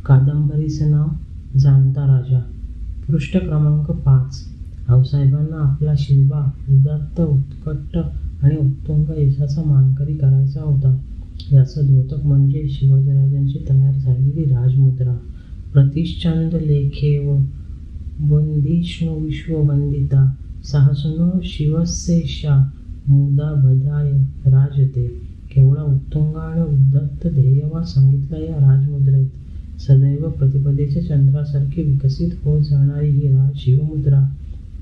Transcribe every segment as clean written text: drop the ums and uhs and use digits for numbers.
कादंबरीचे नाव जाणता राजा. पृष्ठ क्रमांक 5. आऊसाहेबांना आपला शिवबा उदात्त, उत्कट आणि उत्तुंग यशाचा मानकरी करायचा होता. याचं द्योतक म्हणजे शिवाजीराजांची तयार झालेली राजमुद्रा. प्रतिश्चंद लेखेव वंदिष्णु विश्ववंदिता सहस्नो शिवस्येषा मुदा बधाय राजते. केवढा उत्तुंग आणि उदात्त ध्येयवाद सांगितला या राजमुद्रेत. सदैव प्रतिपदेच्या चंद्रासारखी विकसित होत जाणारी ही शिवमुद्रा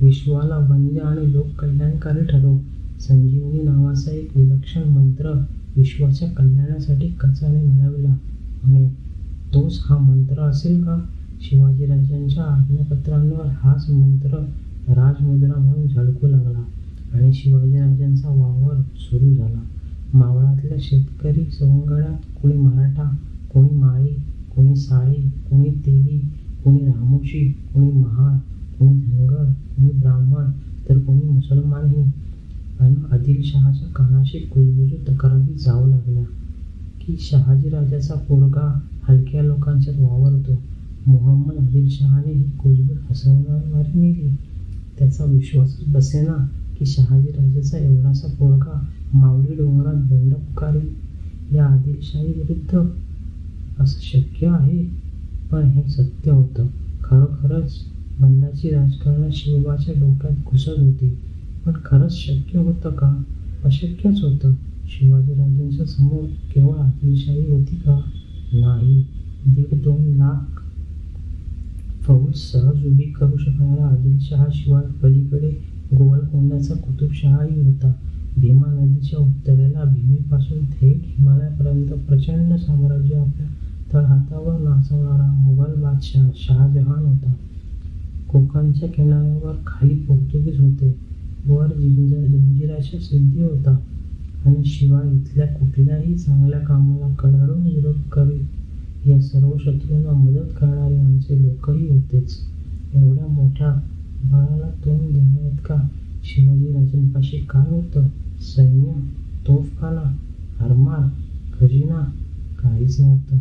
विश्वाला वंद्य आणि लोककल्याणकारी ठरव. संजीवनी नावाचा एक विलक्षण मंत्र विश्वाच्या कल्याणासाठी कचाने मिळवला म्हणे. तोच हा मंत्र असेल का? शिवाजीराजांच्या आज्ञापत्रांवर हाच मंत्र राजमुद्रा म्हणून झळकू लागला आणि शिवाजीराजांचा वावर सुरू झाला. मावळातल्या शेतकरी सवंगड्यात कोणी मराठा, कोणी माळी, कोणी साळी, कोणी तेली, कोणी रामोशी, कोणी महार, कोणी धनगर, कोणी ब्राह्मण तर कोणी मुसलमानही. आणि आदिलशहाच्या कानाशी कुजबुजू तक्रारी जाऊ लागल्या की शहाजीराजाचा पोरगा हलक्या लोकांच्यात वावरतो. मोहम्मद आदिलशहाने ही कुजबूज हसवणारी नेली. त्याचा विश्वासच बसेना की शहाजीराजाचा एवढासा पोरगा माऊली डोंगरात बंड पुकारेल. या आदिलशाही विरुद्ध असं शक्य आहे? पण हे सत्य होतं. खरोखरच बंडाची राजकारणं शिवबाच्या डोक्यात घुसत होती. पण खरंच शक्य होतं का? अशक्यच होतं. शिवाजीराजांच्या समोर केवळ आदिलशाही होती का? नाही. 1.5-2 लाख फौज सहज उभी करू शकणारा आदिलशहाशिवाय पलीकडे गोवळकोंड्याचा कुतुबशहाही होता. भीमा नदीच्या उत्तरेला भीमेपासून थेट हिमालयापर्यंत प्रचंड साम्राज्य आपल्या तळहातावर नाचवणारा मुघल बादशाह शहाजहान होता. कोकणच्या किनाऱ्यावर खाली पोर्तुगीज होते, वर जंजिराच्या सिद्धी होता आणि शिवाय इथल्या कुठल्याही चांगल्या कामाला कडाडून विरोध करीत या सर्व शत्रूंना मदत करणारे आमचे लोकही होतेच. एवढ्या मोठ्या बळाला तोंड देण्याइतका शिवाजीराजांपाशी काय होतं? सैन्य, तोफखाना, आरमार, खजिना काहीच नव्हतं.